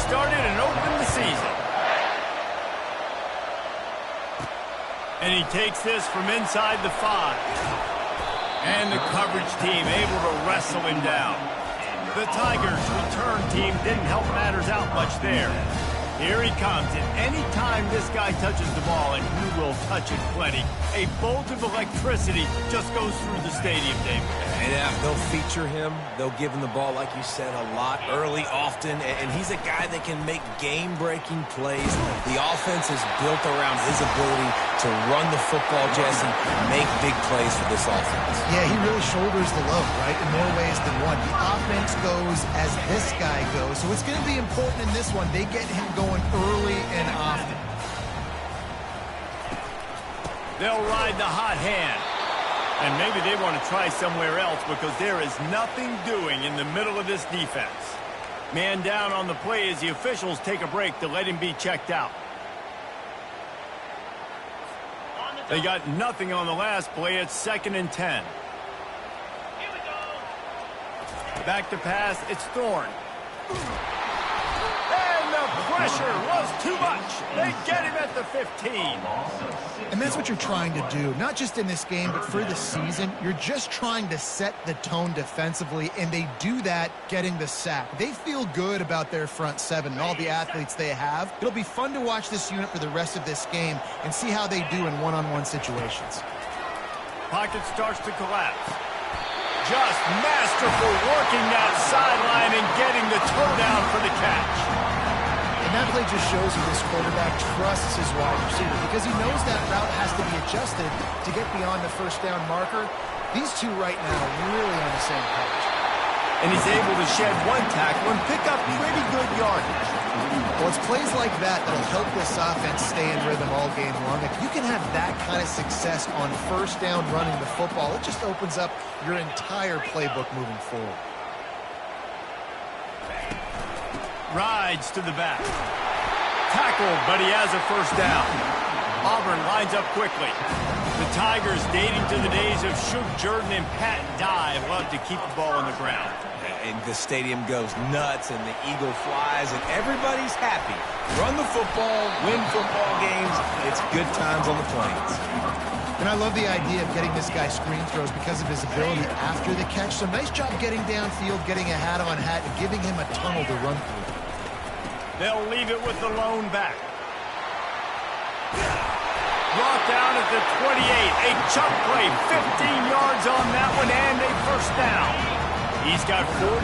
started and opened the season. And he takes this from inside the 5. And the coverage team able to wrestle him down. The Tigers' return team didn't help matters out much there. Here he comes, and any time this guy touches the ball, and he will touch it plenty, a bolt of electricity just goes through the stadium, David. And they'll feature him. They'll give him the ball, like you said, a lot, early, often, and he's a guy that can make game-breaking plays. The offense is built around his ability to run the football, Jesse, make big plays for this offense. Yeah, he really shoulders the load, right, in more ways than one. The offense goes as this guy goes, so it's going to be important in this one. They get him going early and often. They'll ride the hot hand. And maybe they want to try somewhere else because there is nothing doing in the middle of this defense. Man down on the play as the officials take a break to let him be checked out. They got nothing on the last play. It's 2nd and 10. Back to pass. It's Thorne. And the pressure was too much. They get him at the 15. And that's what you're trying to do, not just in this game, but for the season. You're just trying to set the tone defensively, and they do that getting the sack. They feel good about their front 7 and all the athletes they have. It'll be fun to watch this unit for the rest of this game and see how they do in one-on-one situations. Pocket starts to collapse. Just masterful working that sideline and getting the toe down for the catch. And that play just shows you this quarterback trusts his wide receiver because he knows that route has to be adjusted to get beyond the first down marker. These two right now are really on the same page. And he's able to shed one tackle and pick up pretty good yardage. Well, it's plays like that that'll help this offense stay in rhythm all game long. If you can have that kind of success on first down running the football, it just opens up your entire playbook moving forward. Rides to the back. Tackled, but he has a first down. Auburn lines up quickly. The Tigers, dating to the days of Shug Jordan and Pat Dye, love to keep the ball on the ground. And the stadium goes nuts, and the eagle flies, and everybody's happy. Run the football, win football games. It's good times on the plains. And I love the idea of getting this guy screen throws because of his ability after the catch. So nice job getting downfield, getting a hat-on-hat, and giving him a tunnel to run through. They'll leave it with the lone back. Brought down at the 28. A chunk play, 15 yards on that one, and a first down. He's got 42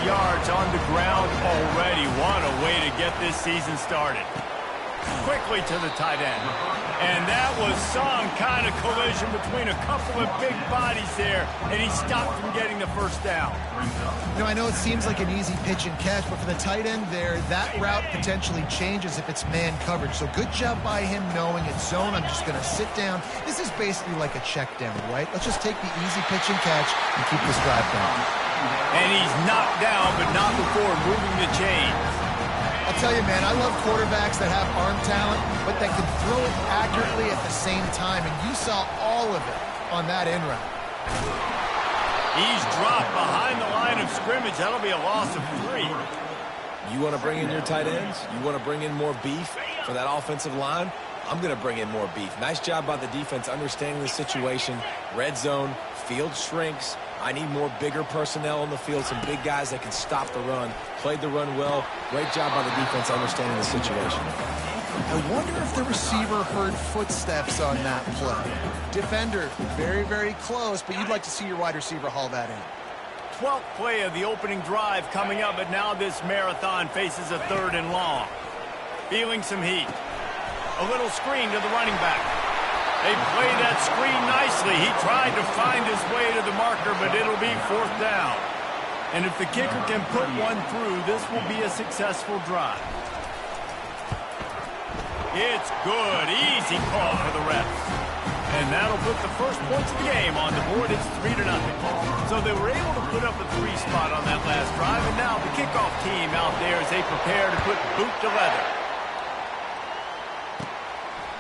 yards on the ground already. What a way to get this season started. Quickly to the tight end. And that was some kind of collision between a couple of big bodies there, and he stopped from getting the first down. You know, I know it seems like an easy pitch and catch, but for the tight end there, that route potentially changes if it's man coverage. So good job by him knowing it's zone. I'm just going to sit down. This is basically like a check down, right? Let's just take the easy pitch and catch and keep this drive going. And he's knocked down, but not before moving the chains. I'll tell you, man, I love quarterbacks that have arm talent, but that can throw it accurately at the same time, and you saw all of it on that in route. He's dropped behind the line of scrimmage. That'll be a loss of 3. You want to bring in your tight ends? You want to bring in more beef for that offensive line? I'm going to bring in more beef. Nice job by the defense understanding the situation. Red zone, field shrinks. I need more bigger personnel on the field, some big guys that can stop the run. Played the run well. Great job by the defense understanding the situation. I wonder if the receiver heard footsteps on that play. Defender, very, very close, but you'd like to see your wide receiver haul that in. 12th play of the opening drive coming up, but now this marathon faces a 3rd and long. Feeling some heat. A little screen to the running back. They play that screen nicely. He tried to find his way to the marker, but it'll be 4th down. And if the kicker can put one through, this will be a successful drive. It's good. Easy call for the refs. And that'll put the first points of the game on the board. It's 3-0. So they were able to put up a 3 spot on that last drive, and now the kickoff team out there as they prepare to put boot to leather.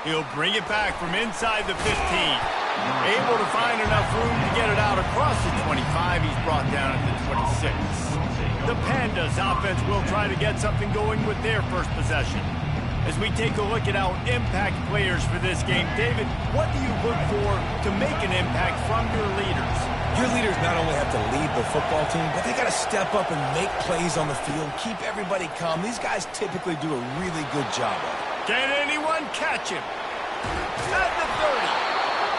He'll bring it back from inside the 15. Able to find enough room to get it out across the 25. He's brought down at the 26. The Pandas offense will try to get something going with their first possession. As we take a look at our impact players for this game, David, what do you look for to make an impact from your leaders? Your leaders not only have to lead the football team, but they got to step up and make plays on the field, keep everybody calm. These guys typically do a really good job of it. Can anyone catch him? At the 30.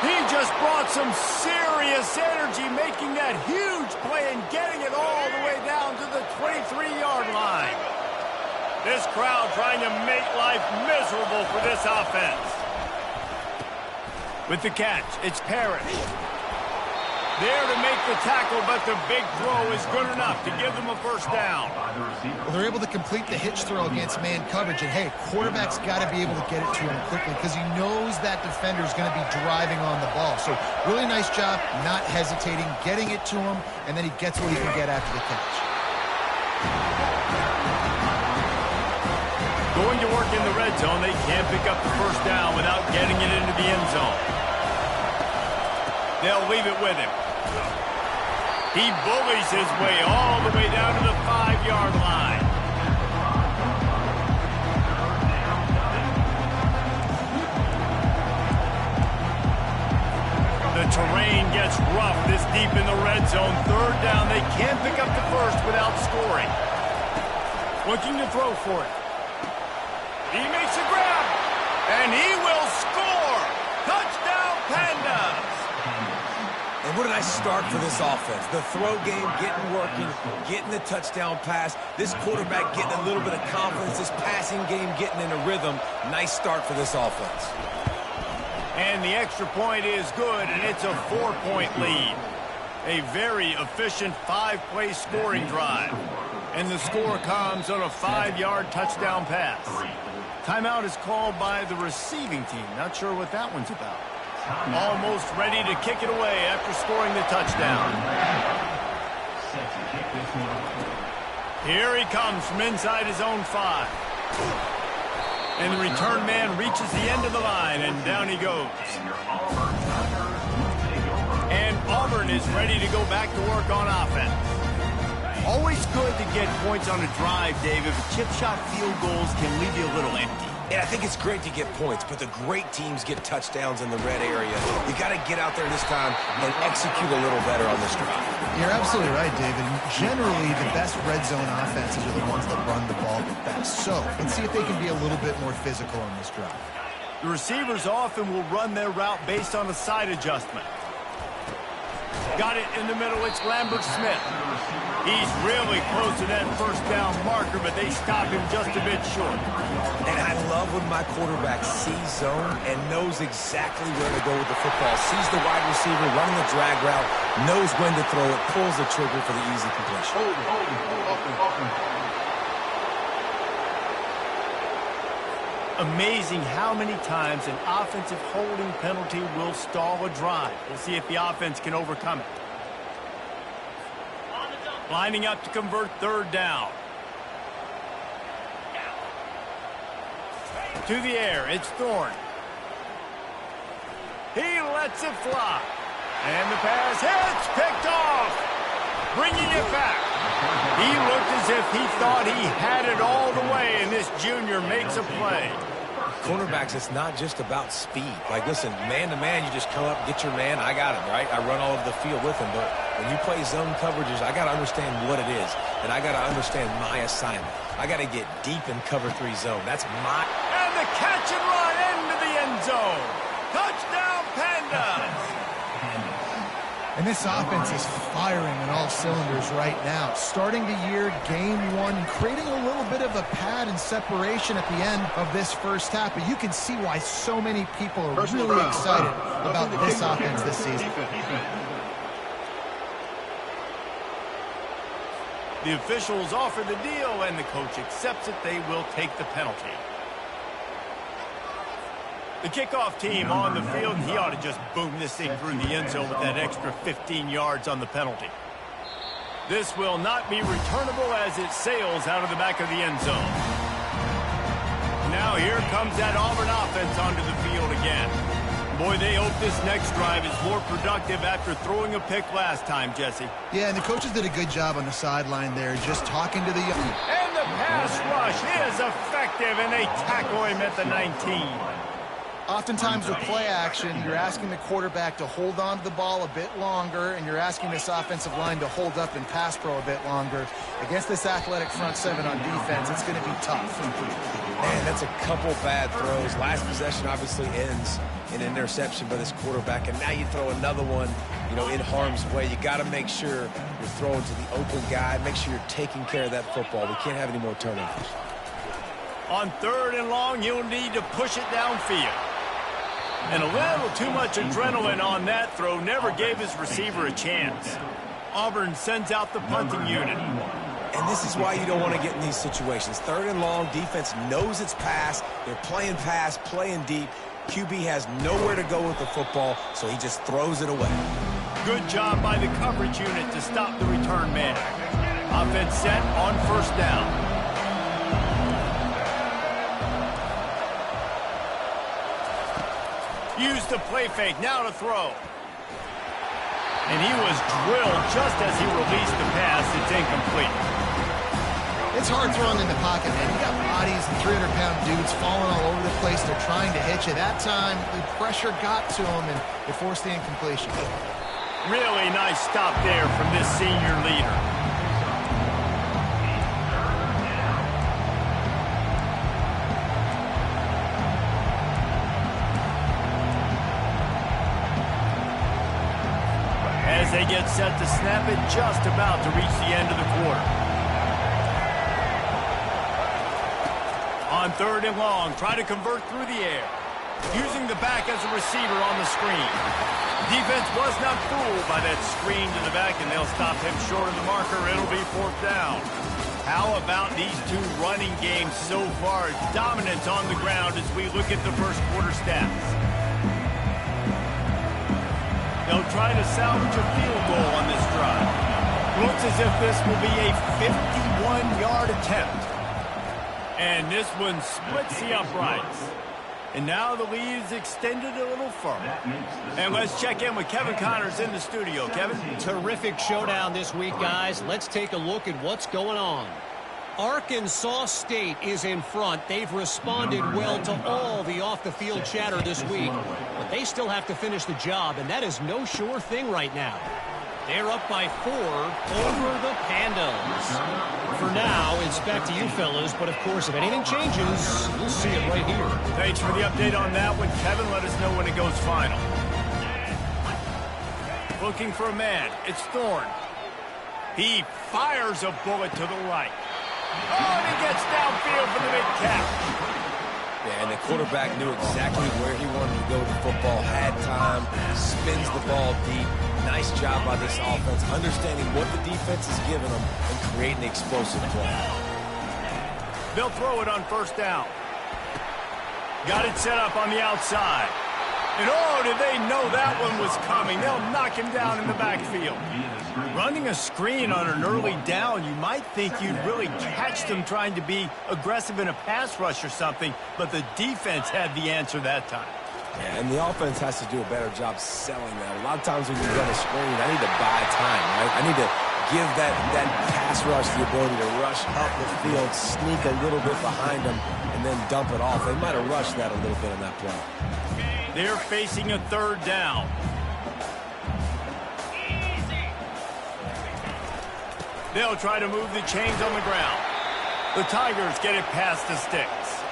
He just brought some serious energy, making that huge play and getting it all the way down to the 23-yard line. This crowd trying to make life miserable for this offense. With the catch, it's Parrish. There to make the tackle, but the big throw is good enough to give them a first down. Well, they're able to complete the hitch throw against man coverage, and hey, quarterback's got to be able to get it to him quickly because he knows that defender's going to be driving on the ball. So really nice job, not hesitating, getting it to him, and then he gets what he can get after the catch. Going to work in the red zone, they can't pick up the first down without getting it into the end zone. They'll leave it with him. He bullies his way all the way down to the 5-yard line. The terrain gets rough this deep in the red zone. Third down, they can't pick up the first without scoring. Looking to throw for it. He makes a grab, and he will score. Touchdown, Pandas. And what a nice start for this offense. The throw game getting working, getting the touchdown pass. This quarterback getting a little bit of confidence. This passing game getting in a rhythm. Nice start for this offense. And the extra point is good, and it's a 4-point lead. A very efficient 5-play scoring drive. And the score comes on a 5-yard touchdown pass. Timeout is called by the receiving team. Not sure what that one's about. Almost ready to kick it away after scoring the touchdown. Here he comes from inside his own 5. And the return man reaches the end of the line, and down he goes. And Auburn is ready to go back to work on offense. Always good to get points on a drive, David, but chip shot field goals can leave you a little empty. Yeah, I think it's great to get points, but the great teams get touchdowns in the red area. You got to get out there this time and execute a little better on this drive. You're absolutely right, David. Generally, the best red zone offenses are the ones that run the ball the best. So let's see if they can be a little bit more physical on this drive. The receivers often will run their route based on a side adjustment. Got it in the middle. It's Lambert-Smith. He's really close to that first down marker, but they stop him just a bit short. And I love when my quarterback sees zone and knows exactly where to go with the football. Sees the wide receiver running the drag route, knows when to throw it, pulls the trigger for the easy completion. Amazing how many times an offensive holding penalty will stall a drive. We'll see if the offense can overcome it. Lining up to convert third down. To the air, it's Thorne. He lets it fly. And the pass hits, picked off. Bringing it back. He looked as if he thought he had it all the way, and this junior makes a play. Cornerbacks, it's not just about speed. Like, listen, man-to-man, you just come up, get your man, I got him, right? I run all over the field with him, but when you play zone coverages, I got to understand what it is, and I got to understand my assignment. I got to get deep in cover 3 zone. That's my... And the catch and run into the end zone. Touchdown, Pandas! And this offense is firing on all cylinders right now. Starting the year, game 1, creating a little bit of a pad and separation at the end of this first half. But you can see why so many people are really excited about this offense this season. The officials offer the deal, and the coach accepts it. They will take the penalty. The kickoff team on the field, and he ought to just boom this thing through the end zone with that extra 15 yards on the penalty. This will not be returnable as it sails out of the back of the end zone. Now here comes that Auburn offense onto the field again. Boy, they hope this next drive is more productive after throwing a pick last time, Jesse. Yeah, and the coaches did a good job on the sideline there, just talking to the young. And the pass rush is effective, and they tackle him at the 19. Oftentimes with play action, you're asking the quarterback to hold on to the ball a bit longer, and you're asking this offensive line to hold up in pass pro a bit longer. Against this athletic front seven on defense, it's going to be tough. Man, that's a couple bad throws. Last possession obviously ends in an interception by this quarterback, and now you throw another one, in harm's way. You got to make sure you're throwing to the open guy. Make sure you're taking care of that football. We can't have any more turnovers. On 3rd and long, you'll need to push it downfield. And a little too much adrenaline on that throw never gave his receiver a chance. Auburn sends out the punting unit. And this is why you don't want to get in these situations. 3rd and long, defense knows it's pass. They're playing pass, playing deep. QB has nowhere to go with the football, so he just throws it away. Good job by the coverage unit to stop the return man. Offense set on 1st down. Use the play fake, now to throw. And he was drilled just as he released the pass. It's incomplete. It's hard throwing in the pocket, man. You got bodies and 300-pound dudes falling all over the place. They're trying to hit you. That time, the pressure got to him, and it forced the incompletion. Really nice stop there from this senior leader. As they get set to snap it, just about to reach the end of the quarter. On 3rd and long, try to convert through the air. Using the back as a receiver on the screen. Defense was not fooled by that screen to the back, and they'll stop him short of the marker. It'll be 4th down. How about these two running games so far? Dominance on the ground as we look at the first quarter stats. They'll try to salvage a field goal on this drive. Looks as if this will be a 51-yard attempt. And this one splits the uprights. And now the lead is extended a little further. And let's check in with Kevin Connors in the studio. Kevin? Terrific showdown this week, guys. Let's take a look at what's going on. Arkansas State is in front. They've responded well to all the off-the-field chatter this week. But they still have to finish the job, and that is no sure thing right now. They're up by 4 over the Pandas. For now, it's back to you fellas, but of course, if anything changes, you'll see it right here. Thanks for the update on that one, Kevin. Let us know when it goes final. Looking for a man. It's Thorne. He fires a bullet to the right. Oh, and he gets downfield for the big catch. Yeah, and the quarterback knew exactly where he wanted to go with the football, had time, spins the ball deep. Nice job by this offense, understanding what the defense is giving them and creating explosive play. They'll throw it on 1st down. Got it set up on the outside. And oh, did they know that one was coming. They'll knock him down in the backfield. Running a screen on an early down, you might think you'd really catch them trying to be aggressive in a pass rush or something, but the defense had the answer that time. Yeah, and the offense has to do a better job selling that. A lot of times when you run a screen, I need to buy time, right? I need to give that pass rush the ability to rush up the field, sneak a little bit behind them, and then dump it off. They might have rushed that a little bit on that play. They're facing a 3rd down. They'll try to move the chains on the ground. The Tigers get it past the sticks.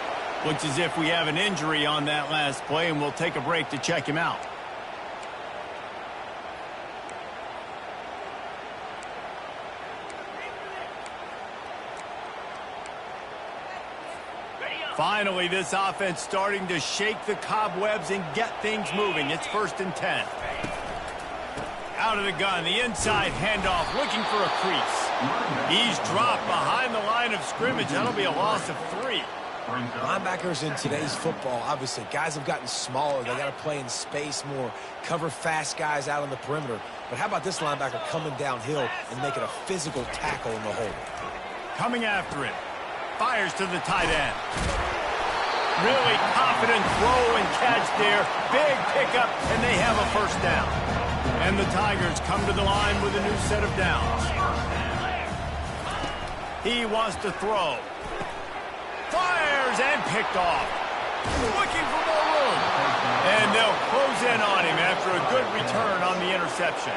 Looks as if we have an injury on that last play, and we'll take a break to check him out. Finally, this offense starting to shake the cobwebs and get things moving. It's 1st and 10. Out of the gun, the inside handoff, looking for a crease. He's dropped behind the line of scrimmage. That'll be a loss of 3. Linebackers in today's football, obviously, guys have gotten smaller. They got to play in space more, cover fast guys out on the perimeter. But how about this linebacker coming downhill and making a physical tackle in the hole? Coming after it. Fires to the tight end. Really confident throw and catch there. Big pickup, and they have a first down. And the Tigers come to the line with a new set of downs. He wants to throw. Fires and picked off. Looking for more room. And they'll close in on him after a good return on the interception.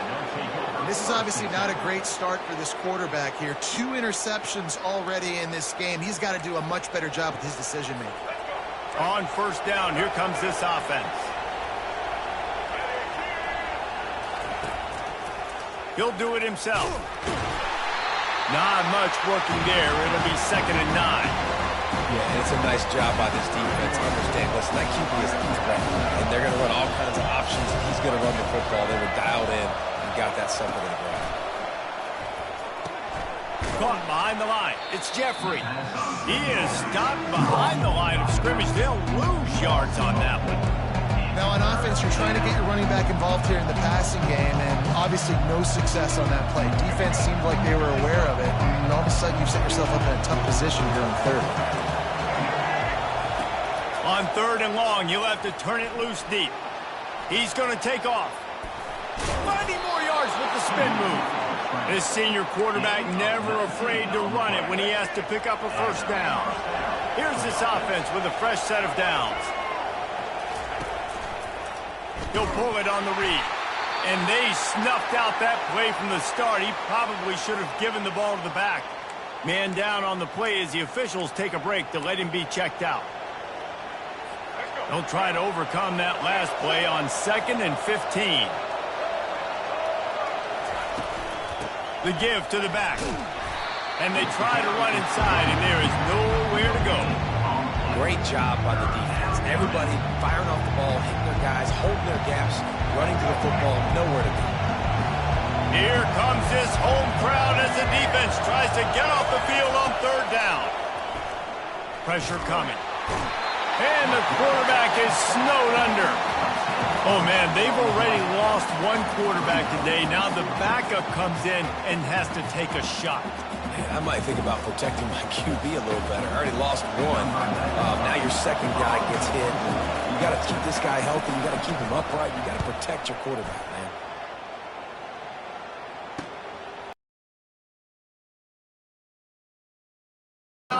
This is obviously not a great start for this quarterback here. 2 interceptions already in this game. He's got to do a much better job with his decision-making. On first down, here comes this offense. He'll do it himself. Not much working there. It'll be 2nd and 9. Yeah, and it's a nice job by this defense to understand, listen, that QB is a threat, and they're going to run all kinds of options. He's going to run the football. They were dialed in and got that sucker to the ground. Caught behind the line. It's Jeffrey. He is stopped behind the line of scrimmage. They'll lose yards on that one. Now, on offense, you're trying to get your running back involved here in the passing game, and obviously no success on that play. Defense seemed like they were aware of it, and all of a sudden you've set yourself up in a tough position here on 3rd. On 3rd and long, you'll have to turn it loose deep. He's going to take off. Finding more yards with the spin move. This senior quarterback never afraid to run it when he has to pick up a first down. Here's this offense with a fresh set of downs. He'll pull it on the read. And they snuffed out that play from the start. He probably should have given the ball to the back. Man down on the play as the officials take a break to let him be checked out. They'll try to overcome that last play on 2nd and 15. The give to the back. And they try to run inside, and there is nowhere to go. Great job by the defense. Everybody firing off the ball, hitting their guys, holding their gaps, running to the football, nowhere to go. Here comes this home crowd as the defense tries to get off the field on 3rd down. Pressure coming. And the quarterback is snowed under. Oh, man, they've already lost one quarterback today. Now the backup comes in and has to take a shot. Man, I might think about protecting my QB a little better. I already lost one. Now your second guy gets hit. You got to keep this guy healthy. You got to keep him upright. You got to protect your quarterback, man.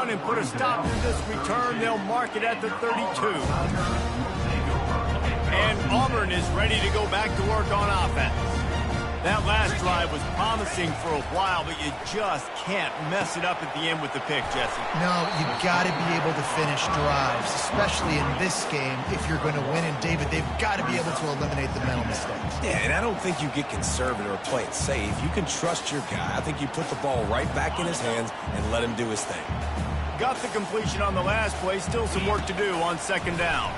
And put a stop to this return. They'll mark it at the 32. And Auburn is ready to go back to work on offense. That last drive was promising for a while, but you just can't mess it up at the end with the pick, Jesse. No, you got to be able to finish drives, especially in this game if you're going to win. And, David, they've got to be able to eliminate the mental mistakes. Yeah, and I don't think you get conservative or play it safe. You can trust your guy. I think you put the ball right back in his hands and let him do his thing. Got the completion on the last play. Still some work to do on 2nd down.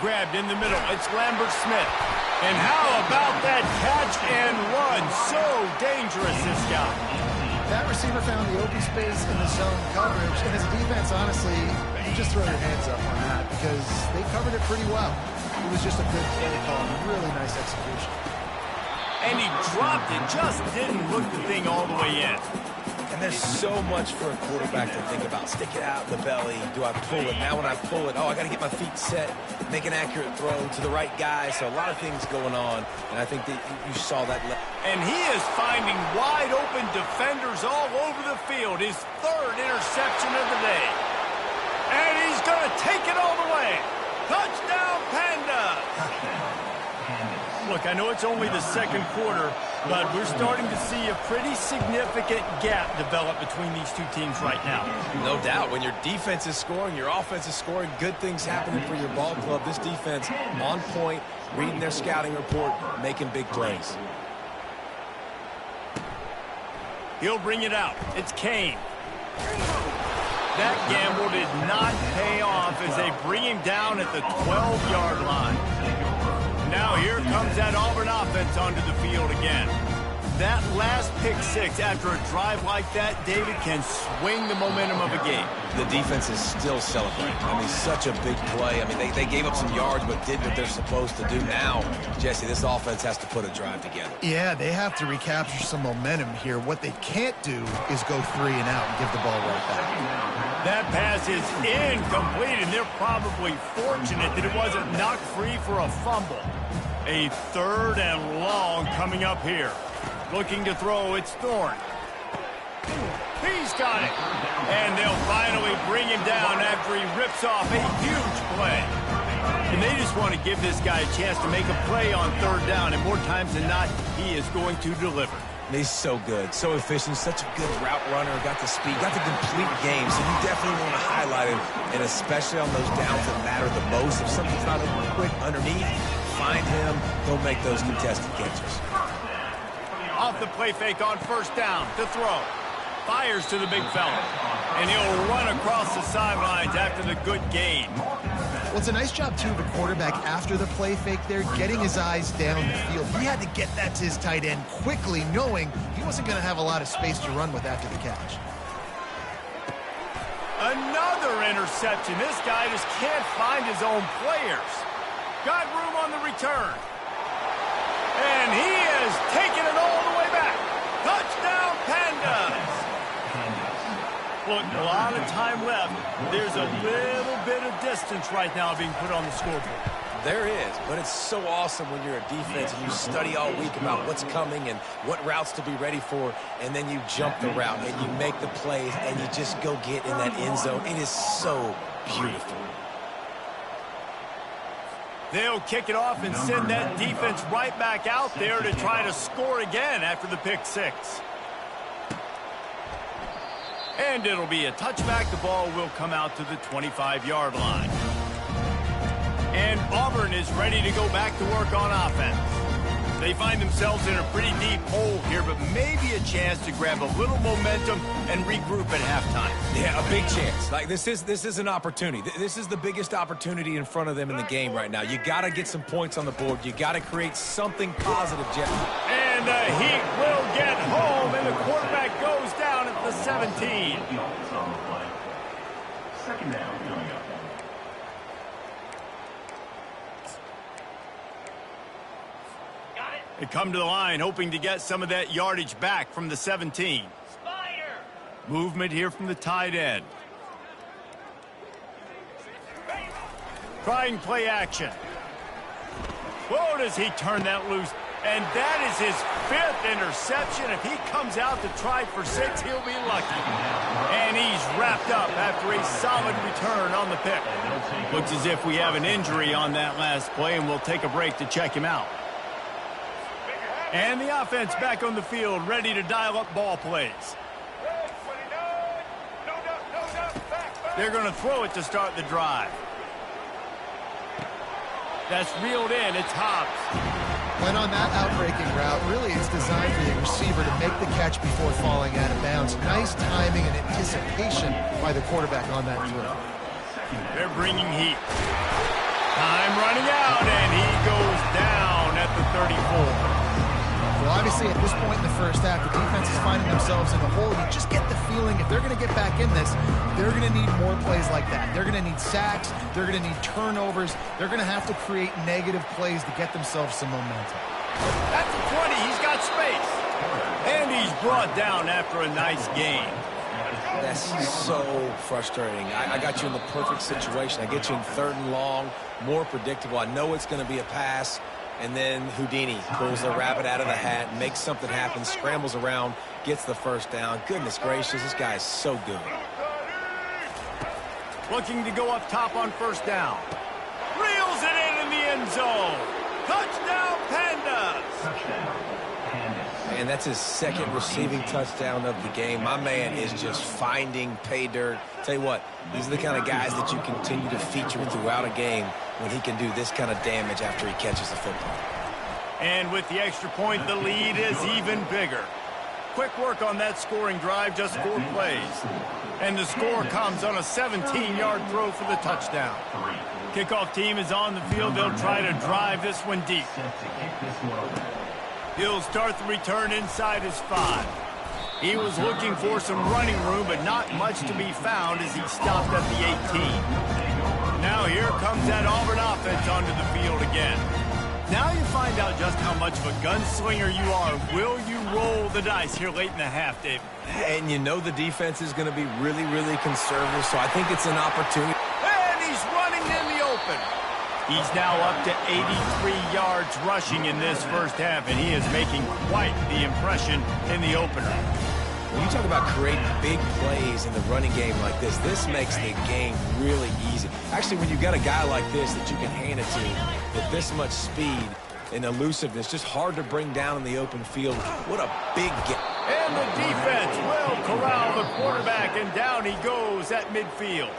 Grabbed in the middle. It's Lambert-Smith. And how about that catch and run? So dangerous, this guy. That receiver found the open space in the zone coverage. And as a defense, honestly, you just throw your hands up on that because they covered it pretty well. It was just a good play call. Really nice execution. And he dropped it. Just didn't hook the thing all the way in. And there's so much for a quarterback to think about. Stick it out in the belly. Do I pull it? Now when I pull it, I got to get my feet set, make an accurate throw to the right guy. So a lot of things going on, and I think that you saw that. And he is finding wide open defenders all over the field. His 3rd interception of the day. And he's going to take it all the way. Touchdown, Panda! Look, I know it's only the 2nd quarter, but we're starting to see a pretty significant gap develop between these two teams right now. No doubt. When your defense is scoring, your offense is scoring, good things happening for your ball club. This defense on point, reading their scouting report, making big plays. He'll bring it out. It's Kane. That gamble did not pay off as they bring him down at the 12-yard line. Now here comes that Auburn offense onto the field again. That last pick six after a drive like that, David, can swing the momentum of a game. The defense is still celebrating. I mean, such a big play. I mean, they gave up some yards but did what they're supposed to do. Now, Jesse, this offense has to put a drive together. Yeah, they have to recapture some momentum here. What they can't do is go 3 and out and give the ball right back. That pass is incomplete, and they're probably fortunate that it wasn't knocked free for a fumble. A 3rd and long coming up here. Looking to throw, it's Thorne. He's got it. And they'll finally bring him down after he rips off a huge play. And they just want to give this guy a chance to make a play on 3rd down, and more times than not, he is going to deliver. He's so good, so efficient, such a good route runner, got the speed, got the complete game, so you definitely want to highlight him, and especially on those downs that matter the most. If something's not quick underneath, find him, he'll make those contested catches. Off the play fake on 1st down to throw. Fires to the big fella, and he'll run across the sidelines after the good gain. Well, it's a nice job, too, of the quarterback after the play fake there, getting his eyes down the field. He had to get that to his tight end quickly, knowing he wasn't going to have a lot of space to run with after the catch. Another interception. This guy just can't find his own players. Got room on the return. And he is taking it all the way back. Touchdown, Pandas. Look, a lot of time left. There's a little bit of distance right now being put on the scoreboard. There is, but it's so awesome when you're a defense and you study all week about what's coming and what routes to be ready for, and then you jump the route and you make the plays and you just go get in that end zone. It is so beautiful. They'll kick it off and send that defense right back out there to try to score again after the pick 6. And it'll be a touchback. The ball will come out to the 25-yard line. And Auburn is ready to go back to work on offense. They find themselves in a pretty deep hole here, but maybe a chance to grab a little momentum and regroup at halftime. Yeah, a big chance. Like this is an opportunity. This is the biggest opportunity in front of them in the game right now. You got to get some points on the board. You got to create something positive, Jeff. And the Heat will get home, and the quarterback goes down at the 17. Second down coming up. They come to the line hoping to get some of that yardage back from the 17. Movement here from the tight end. Trying play action. Whoa, does he turn that loose? And that is his 5th interception. If he comes out to try for 6, he'll be lucky. And he's wrapped up after a solid return on the pick. Looks as if we have an injury on that last play, and we'll take a break to check him out. And the offense back on the field, ready to dial up ball plays. They're going to throw it to start the drive. That's reeled in. It's Hobbs. When on that outbreaking route, really it's designed for the receiver to make the catch before falling out of bounds. Nice timing and anticipation by the quarterback on that throw. They're bringing heat. Time running out, and he goes down at the 34. Well, obviously, at this point in the first half, the defense is finding themselves in a hole. You just get the feeling if they're going to get back in this, they're going to need more plays like that. They're going to need sacks. They're going to need turnovers. They're going to have to create negative plays to get themselves some momentum. At the 20, he's got space. And he's brought down after a nice gain. That's so frustrating. I got you in the perfect situation. I get you in 3rd and long, more predictable. I know it's going to be a pass. And then Houdini pulls the rabbit out of the hat, makes something happen, scrambles around, gets the 1st down. Goodness gracious, this guy is so good. Looking to go up top on 1st down. Reels it in the end zone. Touchdown, Pandas. And that's his 2nd receiving touchdown of the game. My man is just finding pay dirt. Tell you what, these are the kind of guys that you continue to feature throughout a game when he can do this kind of damage after he catches the football. And with the extra point, the lead is even bigger. Quick work on that scoring drive, just 4 plays. And the score comes on a 17-yard throw for the touchdown. Kickoff team is on the field. They'll try to drive this one deep. He'll start the return inside his 5. He was looking for some running room, but not much to be found as he stopped at the 18. Now here comes that Auburn offense onto the field again. Now you find out just how much of a gunslinger you are. Will you roll the dice here late in the half, Dave? And you know the defense is going to be really, really conservative, so I think it's an opportunity. And he's running in the open. He's now up to 83 yards rushing in this first half, and he is making quite the impression in the opener. When you talk about creating big plays in the running game like this makes the game really easy. Actually, when you've got a guy like this that you can hand it to with this much speed and elusiveness, just hard to bring down in the open field. What a big game. And the defense will corral the quarterback, and down he goes at midfield.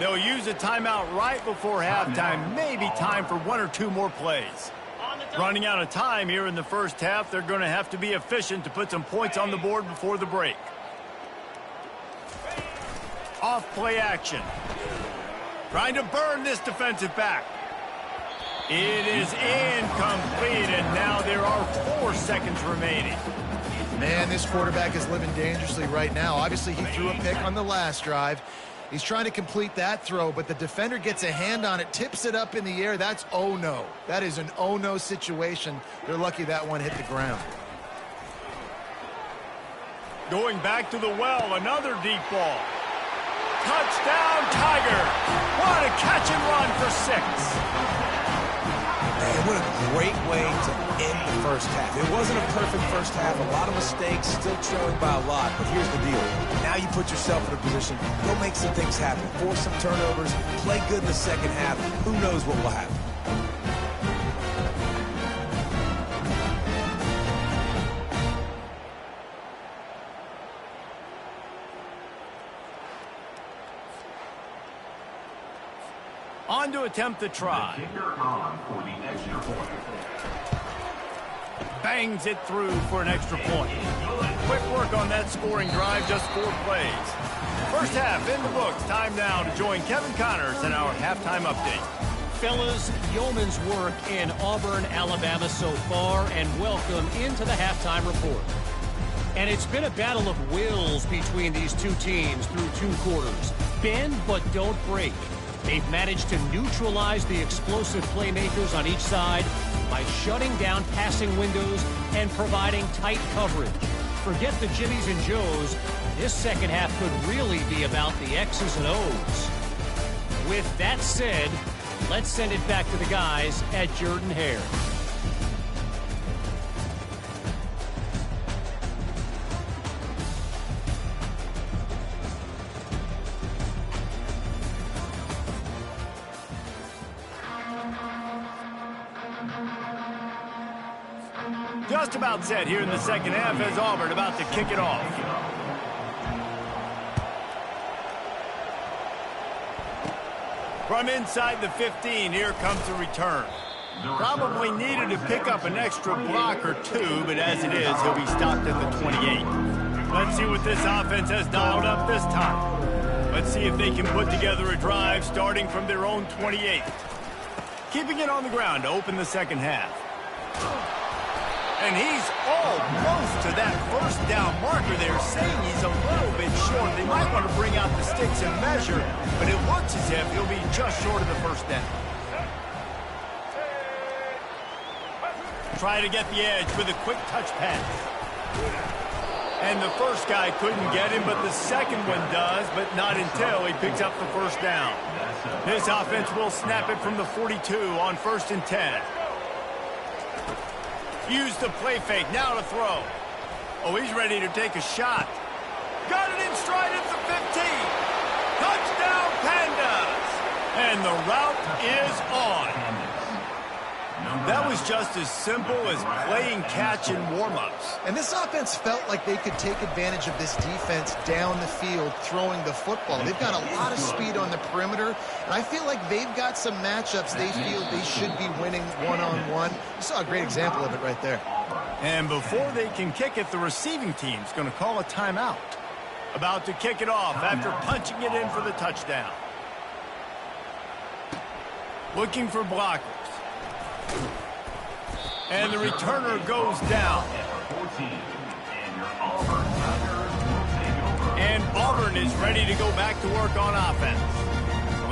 They'll use a timeout right before halftime, maybe time for one or two more plays. Running out of time here in the first half, they're going to have to be efficient to put some points on the board before the break. Off play action. Trying to burn this defensive back. It is incomplete, and now there are 4 seconds remaining. Man, this quarterback is living dangerously right now. Obviously, he threw a pick on the last drive. He's trying to complete that throw, but the defender gets a hand on it, tips it up in the air. That's oh-no. That is an oh-no situation. They're lucky that one hit the ground. Going back to the well, another deep ball. Touchdown, Tiger. What a catch and run for 6. Man, what a great way to end the first half. It wasn't a perfect first half. A lot of mistakes, still trailing by a lot. But here's the deal. Now you put yourself in a position, go make some things happen. Force some turnovers, play good in the second half. Who knows what will happen? On to attempt the try. Bangs it through for an extra point. Quick work on that scoring drive, just 4 plays. First half in the books. Time now to join Kevin Connors in our halftime update. Fellas, yeoman's work in Auburn, Alabama so far, and welcome into the halftime report. And it's been a battle of wills between these two teams through 2 quarters. Bend but don't break. They've managed to neutralize the explosive playmakers on each side by shutting down passing windows and providing tight coverage. Forget the Jimmies and Joes. This second half could really be about the X's and O's. With that said, let's send it back to the guys at Jordan-Hare. Just about set here in the second half as Auburn about to kick it off. From inside the 15, here comes the return. Probably needed to pick up an extra block or 2, but as it is, he'll be stopped at the 28. Let's see what this offense has dialed up this time. Let's see if they can put together a drive starting from their own 28. Keeping it on the ground to open the second half. And he's almost to that first down marker there, saying he's a little bit short. They might want to bring out the sticks and measure, but it looks as if he'll be just short of the first down. Try to get the edge with a quick touch pass. And the first guy couldn't get him, but the second one does, but not until he picks up the first down. This offense will snap it from the 42 on 1st and 10. Use the play fake, now to throw. Oh, he's ready to take a shot. Got it in stride at the 15. Touchdown, Pandas. And the route is on. That was just as simple as playing catch in warm-ups. And this offense felt like they could take advantage of this defense down the field throwing the football. They've got a lot of speed on the perimeter, and I feel like they've got some matchups they feel they should be winning one-on-one. You saw a great example of it right there. And before they can kick it, the receiving team's going to call a timeout. About to kick it off after punching it in for the touchdown. Looking for blockers. And the returner goes down. And Auburn is ready to go back to work on offense.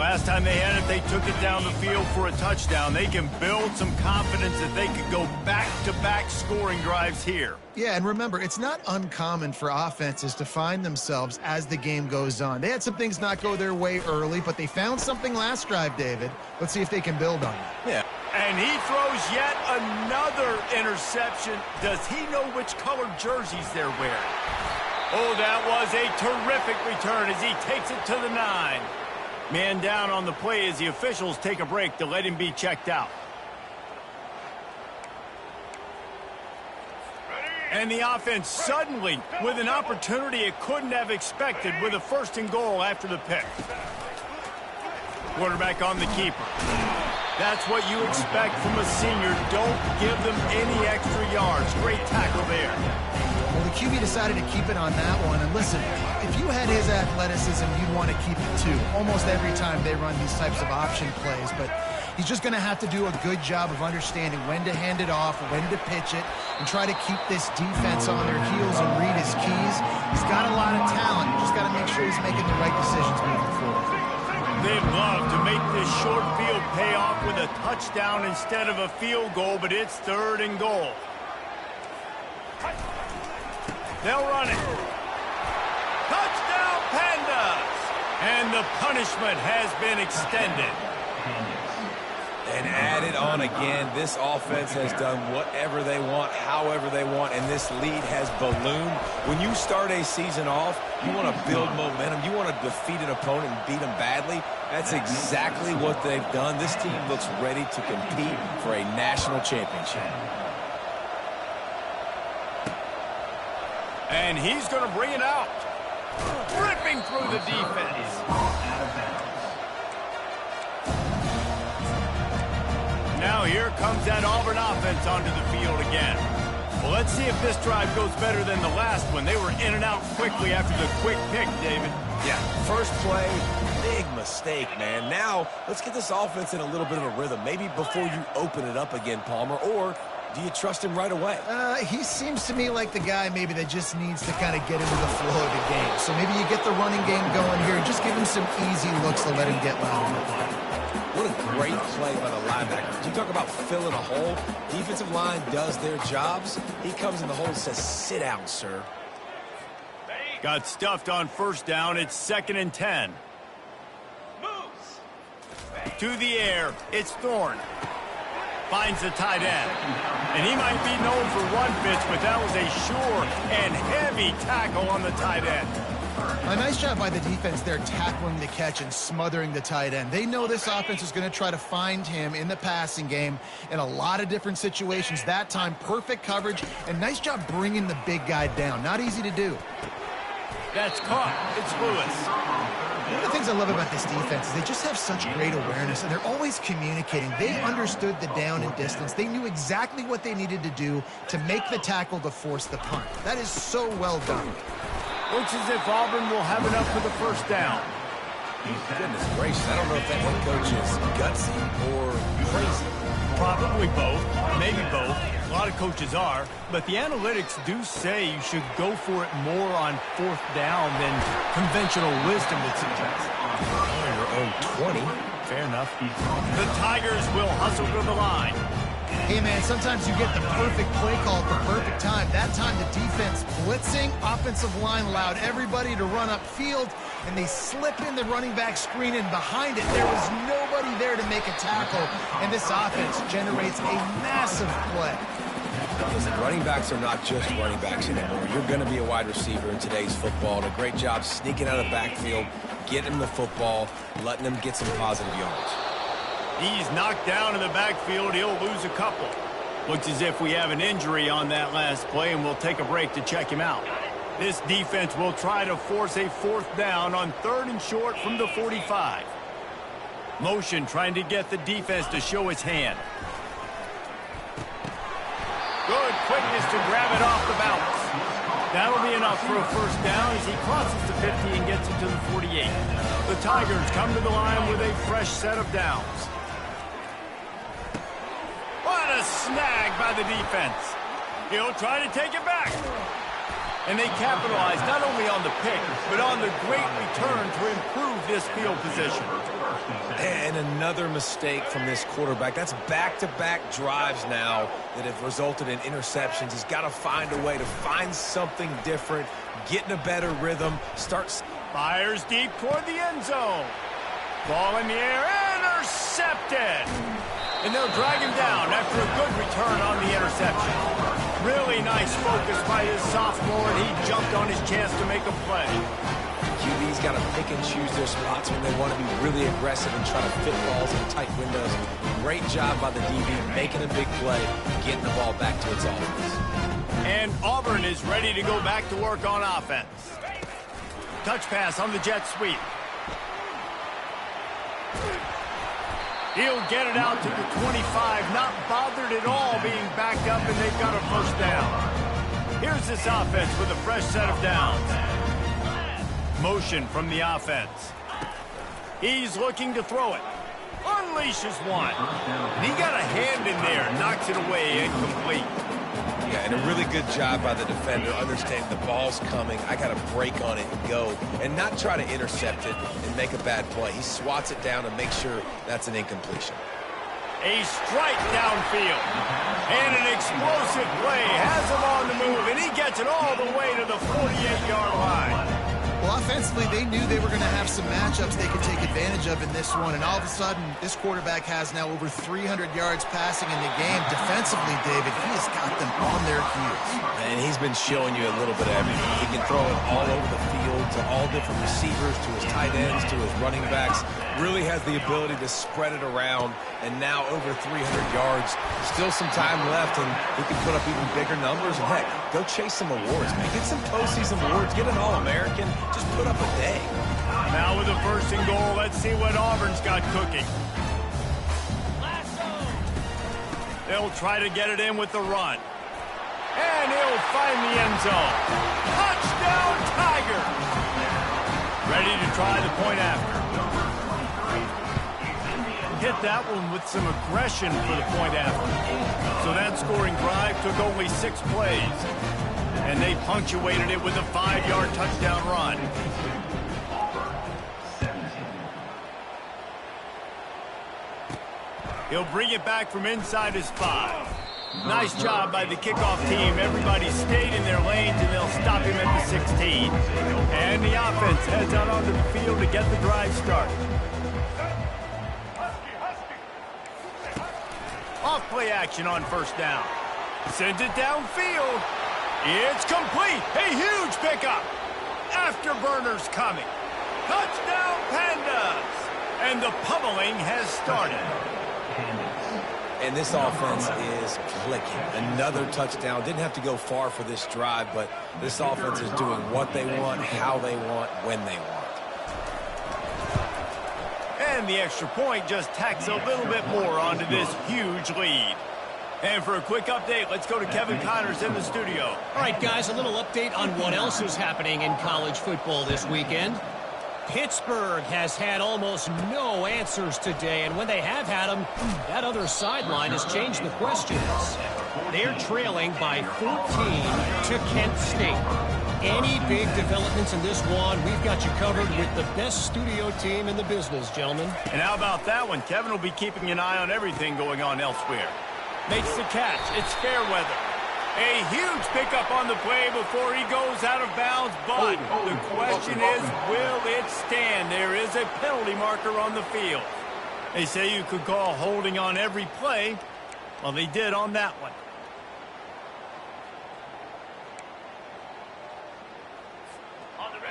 Last time they had it, they took it down the field for a touchdown. They can build some confidence that they could go back-to-back scoring drives here. Yeah, and remember, it's not uncommon for offenses to find themselves as the game goes on. They had some things not go their way early, but they found something last drive, David. Let's see if they can build on it. Yeah. And he throws yet another interception. Does he know which colored jerseys they're wearing? Oh, that was a terrific return as he takes it to the 9. Man down on the play as the officials take a break to let him be checked out. And the offense suddenly with an opportunity it couldn't have expected with a 1st and goal after the pick. Quarterback on the keeper. That's what you expect from a senior. Don't give them any extra yards. Great tackle there. Well, the QB decided to keep it on that one. And listen, if you had his athleticism, you'd want to keep it too. Almost every time they run these types of option plays. But he's just going to have to do a good job of understanding when to hand it off, when to pitch it, and try to keep this defense on their heels and read his keys. He's got a lot of talent. You just got to make sure he's making the right decisions moving forward. They'd love to make this short field pay off with a touchdown instead of a field goal, but it's 3rd and goal. They'll run it. Touchdown, Pandas! And the punishment has been extended. And added on again. This offense has done whatever they want, however they want, and this lead has ballooned. When you start a season off, you want to build momentum. You want to defeat an opponent and beat them badly. That's exactly what they've done. This team looks ready to compete for a national championship. And he's going to bring it out. Ripping through the defense. Now here comes that Auburn offense onto the field again. Well, let's see if this drive goes better than the last one. They were in and out quickly after the quick pick, David. Yeah, first play, big mistake, man. Now, let's get this offense in a little bit of a rhythm. Maybe before you open it up again, Palmer, or do you trust him right away? He seems to me like the guy maybe that just needs to kind of get into the flow of the game. So maybe you get the running game going here and just give him some easy looks to let him get loud. What a great play by the linebacker. You talk about filling a hole. Defensive line does their jobs. He comes in the hole and says, sit down, sir. Got stuffed on 1st down. It's 2nd and 10. To the air. It's Thorne. Finds the tight end. And he might be known for run fits, but that was a sure and heavy tackle on the tight end. A nice job by the defense there tackling the catch and smothering the tight end. They know this offense is going to try to find him in the passing game in a lot of different situations. That time, perfect coverage, and nice job bringing the big guy down. Not easy to do. That's caught. It's Lewis. One of the things I love about this defense is they just have such great awareness, and they're always communicating. They understood the down and distance. They knew exactly what they needed to do to make the tackle to force the punt. That is so well done. Looks as if Auburn will have enough for the 1st down. Goodness gracious, I don't know if that head coach is gutsy or crazy. Probably both, maybe both. A lot of coaches are, but the analytics do say you should go for it more on 4th down than conventional wisdom would suggest. On your own 20. Fair enough. The Tigers will hustle to the line. Hey, man, sometimes you get the perfect play call at the perfect time. That time the defense blitzing, offensive line allowed everybody to run upfield, and they slip in the running back screen, and behind it there was nobody there to make a tackle, and this offense generates a massive play. Listen, running backs are not just running backs anymore. You're going to be a wide receiver in today's football, and a great job sneaking out of the backfield, getting him the football, letting them get some positive yards. He's knocked down in the backfield. He'll lose a couple. Looks as if we have an injury on that last play, and we'll take a break to check him out. This defense will try to force a 4th down on 3rd and short from the 45. Motion trying to get the defense to show its hand. Good quickness to grab it off the bounce. That'll be enough for a 1st down as he crosses the 50 and gets it to the 48. The Tigers come to the line with a fresh set of downs. What a snag by the defense. He'll try to take it back. And they capitalized not only on the pick, but on the great return to improve this field position. And another mistake from this quarterback. That's back-to-back drives now that have resulted in interceptions. He's got to find a way to find something different, get in a better rhythm, Fires deep toward the end zone. Ball in the air, intercepted. And they'll drag him down after a good return on the interception. Really nice focus by his sophomore, and he jumped on his chance to make a play. QB's got to pick and choose their spots when they want to be really aggressive and try to fit balls in tight windows. Great job by the DB, making a big play, getting the ball back to its offense. And Auburn is ready to go back to work on offense. Touch pass on the jet sweep. He'll get it out to the 25, not bothered at all being backed up, and they've got a first down. Here's this offense with a fresh set of downs. Motion from the offense. He's looking to throw it. Unleashes one. And he got a hand in there, knocks it away, incomplete. Yeah, and a really good job by the defender, understanding the ball's coming. I got to break on it and go, and not try to intercept it and make a bad play. He swats it down and makes sure that's an incompletion. A strike downfield. And an explosive play has him on the move, and he gets it all the way to the 48-yard line. Well, offensively, they knew they were going to have some matchups they could take advantage of in this one, and all of a sudden, this quarterback has now over 300 yards passing in the game. Defensively, David, he has got them on their heels. And he's been showing you a little bit of everything. He can throw it all over the field to all different receivers, to his tight ends, to his running backs. Really has the ability to spread it around, and now over 300 yards. Still some time left, and he can put up even bigger numbers. And heck, go chase some awards, man. Get some postseason awards. Get an All-American. Just put up a day. Now with a first and goal, let's see what Auburn's got cooking. They'll try to get it in with the run. And he'll find the end zone. Touchdown, Tiger! Ready to try the point after. Hit that one with some aggression for the point after. So that scoring drive took only 6 plays. And they punctuated it with a 5-yard touchdown run. He'll bring it back from inside his 5. Nice job by the kickoff team. Everybody stayed in their lanes, and they'll stop him at the 16. And the offense heads out onto the field to get the drive started. Off play action on first down. Sends it downfield. It's complete. A huge pickup. Afterburners coming. Touchdown, Pandas. And the pummeling has started. And this offense is clicking. Another touchdown. Didn't have to go far for this drive, but this offense is doing what they want, how they want, when they want. And the extra point just tacks a little bit more onto this huge lead. And for a quick update, let's go to Kevin Connors in the studio. All right, guys, a little update on what else is happening in college football this weekend. Pittsburgh has had almost no answers today, and when they have had them, that other sideline has changed the questions. They're trailing by 14 to Kent State. Any big developments in this one, we've got you covered with the best studio team in the business, gentlemen. And how about that one? Kevin will be keeping an eye on everything going on elsewhere. Makes the catch. It's fair weather. A huge pickup on the play before he goes out of bounds, but the question is, will it stand? There is a penalty marker on the field. They say you could call holding on every play. Well, they did on that one.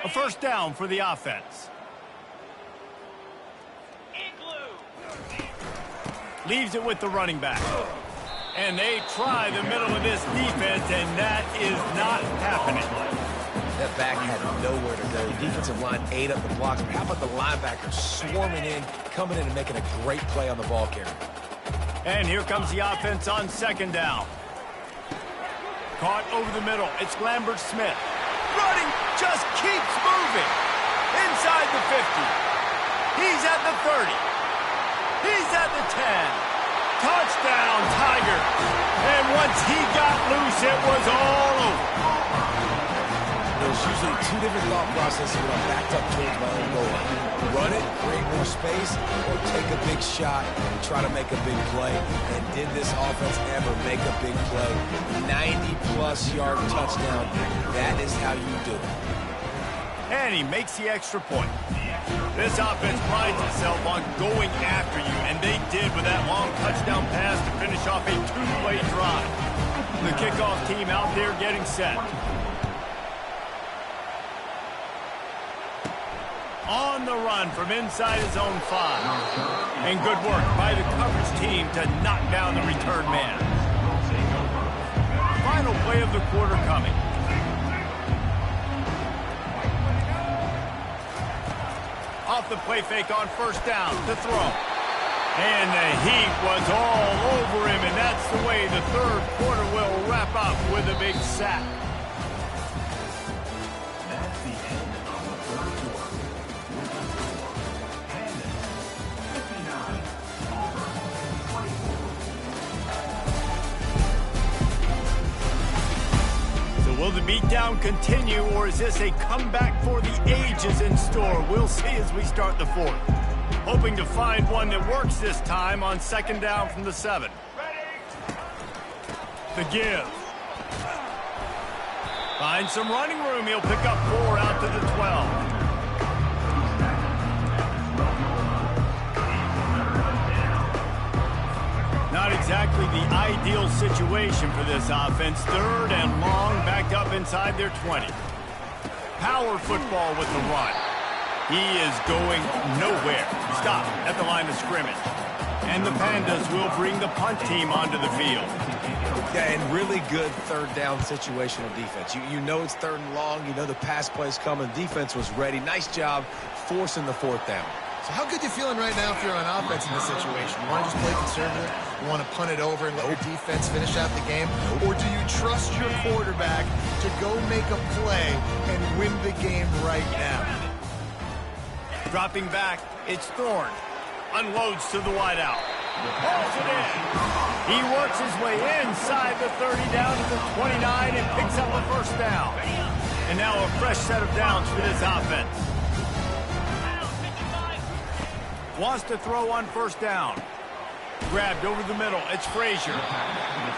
A first down for the offense. Leaves it with the running back. And they try the middle of this defense, and that is not happening. That back had nowhere to go. Defensive line ate up the blocks. But how about the linebackers swarming in, coming in and making a great play on the ball carrier? And here comes the offense on second down. Caught over the middle. It's Lambert Smith. Running, just keeps moving. Inside the 50. He's at the 30. He's at the 10. Touchdown, Tiger. And once he got loose, it was all over. there's usually two different thought processes when I'm backed up towards my own goal line. Run it, create more space, or take a big shot and try to make a big play. And did this offense ever make a big play? 90-plus yard touchdown. That is how you do it. And he makes the extra point. This offense prides itself on going after you, and they did with that long touchdown pass to finish off a two-play drive. The kickoff team out there getting set. On the run from inside his own 5. And good work by the coverage team to knock down the return man. Final play of the quarter coming. Off the play fake on first down to throw. And the heat was all over him, and that's the way the third quarter will wrap up with a big sack. That's the end of the third quarter. Hendon, 59, Auburn, 24. So will the beatdown continue, or is this a comeback for the ages in store? We'll see as we start the fourth. Hoping to find one that works this time on second down from the 7. The give. Finds some running room. He'll pick up 4 out to the 12. Not exactly the ideal situation for this offense. Third and long, backed up inside their 20. Power football with the run. He is going nowhere. Stop at the line of scrimmage. And the Pandas will bring the punt team onto the field. Yeah, and really good third down situational defense. You know it's third and long. You know the pass play's coming. Defense was ready. Nice job forcing the fourth down. So how good you feeling right now if you're on offense in this situation? You want to just play conservative? You want to punt it over and let your defense finish out the game? Or do you trust your quarterback to go make a play and win the game right now? Dropping back, it's Thorne. Unloads to the wideout. Pulls it in. He works his way inside the 30 down to the 29 and picks up a first down. And now a fresh set of downs for this offense. Wants to throw on first down. Grabbed over the middle. It's Frazier.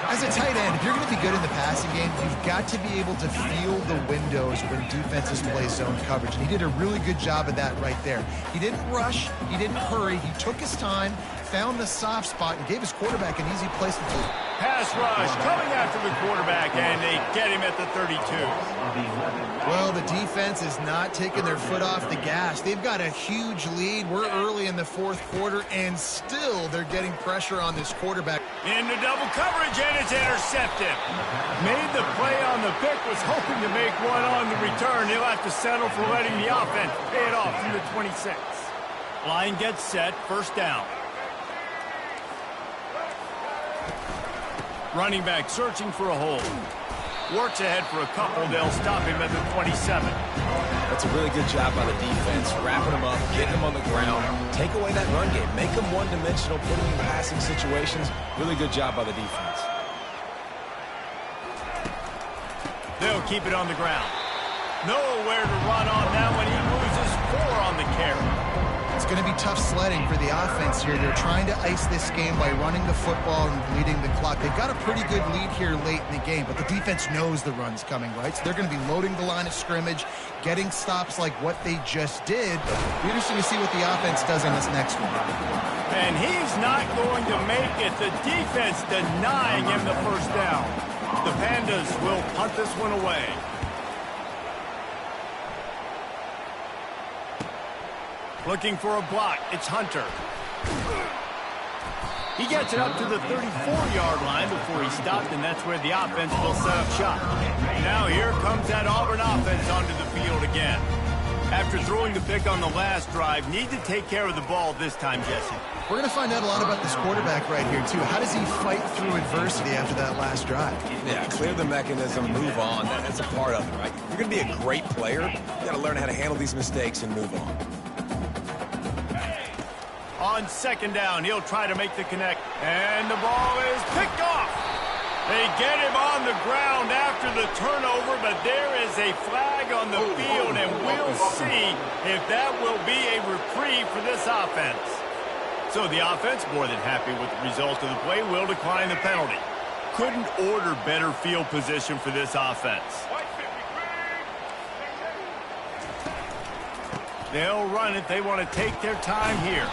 As a tight end, if you're going to be good in the passing game, you've got to be able to feel the windows when defenses play zone coverage. And he did a really good job of that right there. He didn't rush. He didn't hurry. He took his time, found the soft spot, and gave his quarterback an easy place to play. Pass rush coming after the quarterback, and they get him at the 32. Well, the defense is not taking their foot off the gas. They've got a huge lead. We're early in the fourth quarter, and still they're getting pressure on this quarterback. Into double coverage, and it's intercepted. Made the play on the pick, was hoping to make one on the return. He'll have to settle for letting the offense pay it off from the 26. Line gets set, first down. Running back searching for a hole. Works ahead for a couple. They'll stop him at the 27. That's a really good job by the defense, wrapping him up, getting him on the ground, take away that run game, make him one-dimensional, put him in passing situations. Really good job by the defense. They'll keep it on the ground. Nowhere to run on that one. He loses 4 on the carry. It's going to be tough sledding for the offense here. They're trying to ice this game by running the football and bleeding the clock. They've got a pretty good lead here late in the game, but the defense knows the run's coming, right? So they're going to be loading the line of scrimmage, getting stops like what they just did. Be interesting to see what the offense does on this next one. And he's not going to make it. The defense denying him the first down. The Pandas will punt this one away. Looking for a block. It's Hunter. He gets it up to the 34-yard line before he stopped, and that's where the offense will set up shop. Now here comes that Auburn offense onto the field again. After throwing the pick on the last drive, need to take care of the ball this time, Jesse. We're going to find out a lot about this quarterback right here, too. How does he fight through adversity after that last drive? Yeah, clear the mechanism, move on. That's a part of it, right? If you're going to be a great player, you got to learn how to handle these mistakes and move on. On second down, he'll try to make the connect. And the ball is picked off. They get him on the ground after the turnover, but there is a flag flag on the field, and we'll see if that will be a reprieve for this offense. So the offense, more than happy with the result of the play, will decline the penalty. Couldn't order better field position for this offense. They'll run it. They want to take their time here.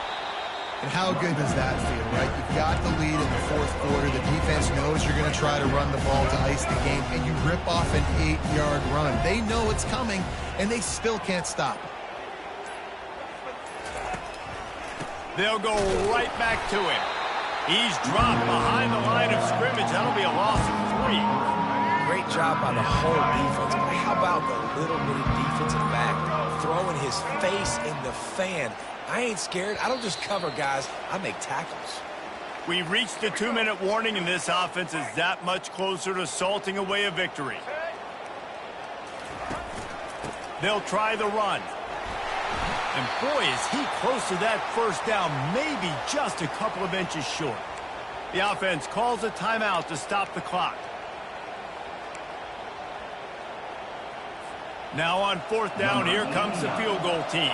And how good does that feel, right? You've got the lead in the fourth quarter. The defense knows you're going to try to run the ball to ice the game, and you rip off an 8-yard run. They know it's coming, and they still can't stop it. They'll go right back to him. He's dropped behind the line of scrimmage. That'll be a loss of 3. Great job by the whole defense, but how about the little bitty defensive back throwing his face in the fan? I ain't scared. I don't just cover guys. I make tackles. We reached the 2-minute warning, and this offense is that much closer to salting away a victory. They'll try the run. And boy, is he close to that first down, maybe just a couple of inches short. The offense calls a timeout to stop the clock. Now on 4th down, here comes the field goal team.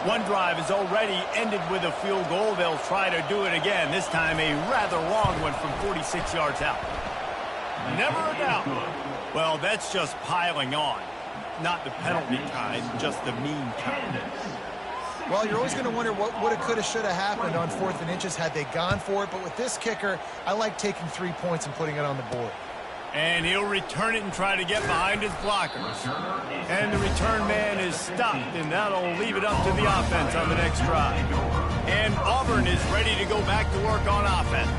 One drive has already ended with a field goal. They'll try to do it again, this time a rather long one from 46 yards out. Never a doubt. Well, that's just piling on. Not the penalty kind, just the mean kind. Well, you're always going to wonder what woulda, coulda, shoulda happened on 4th and inches had they gone for it. But with this kicker, I like taking 3 points and putting it on the board. And he'll return it and try to get behind his blockers. And the return man is stopped, and that'll leave it up to the offense on the next drive. And Auburn is ready to go back to work on offense.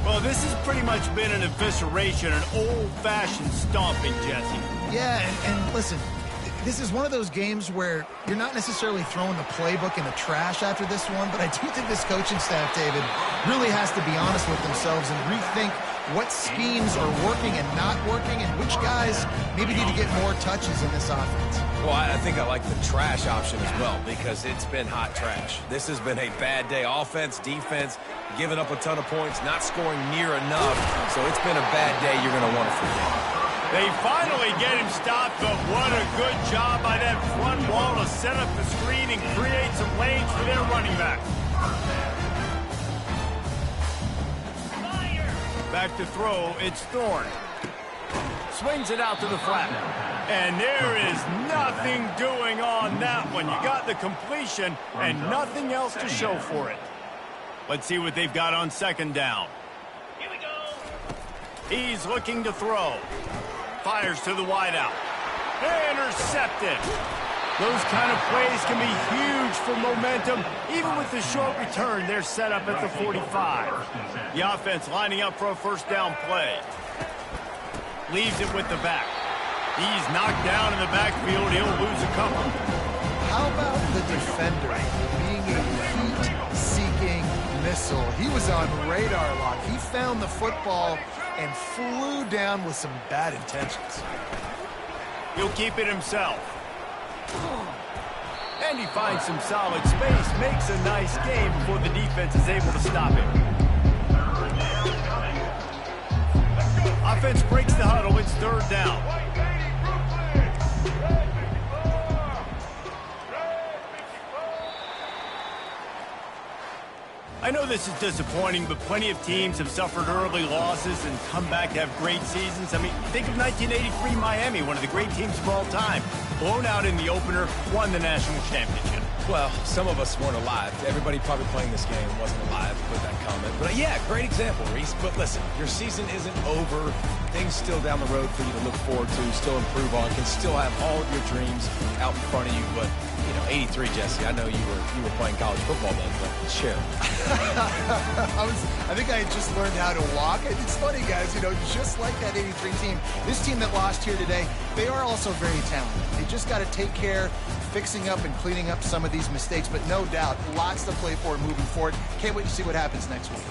Well, this has pretty much been an evisceration, an old-fashioned stomping, Jesse. Yeah, and listen, this is one of those games where you're not necessarily throwing the playbook in the trash after this one, but I do think this coaching staff, David, really has to be honest with themselves and rethink what schemes are working and not working, and which guys maybe need to get more touches in this offense. Well, I think I like the trash option as well, because it's been hot trash. This has been a bad day. Offense, defense, giving up a ton of points, not scoring near enough. So it's been a bad day you're going to want to forget. They finally get him stopped, but what a good job by that front wall to set up the screen and create some lanes for their running back. Back to throw, it's Thorne. Swings it out to the flat. And there is nothing doing on that one. You got the completion and nothing else to show for it. Let's see what they've got on 2nd down. Here we go. He's looking to throw. Fires to the wideout. Intercepted. Those kind of plays can be huge for momentum. Even with the short return, they're set up at the 45. The offense lining up for a 1st down play. Leaves it with the back. He's knocked down in the backfield. He'll lose a couple. How about the defender being a heat-seeking missile? He was on radar lock. He found the football and flew down with some bad intentions. He'll keep it himself. And he finds some solid space, makes a nice game before the defense is able to stop him. Offense breaks the huddle. It's 3rd down. I know this is disappointing, but plenty of teams have suffered early losses and come back to have great seasons. I mean, think of 1983 Miami, one of the great teams of all time. Blown out in the opener, won the national championship. Well, some of us weren't alive. Everybody probably playing this game wasn't alive with that comment. But yeah, great example, Reese. But listen, your season isn't over. Things still down the road for you to look forward to, still improve on, can still have all of your dreams out in front of you. But, you know, 83, Jesse, I know you were playing college football then, but share. I think I had just learned how to walk. It's funny, guys, you know, just like that 83 team, this team that lost here today, they are also very talented. They just got to take care, fixing up and cleaning up some of these mistakes, but no doubt, lots to play for moving forward. Can't wait to see what happens next week.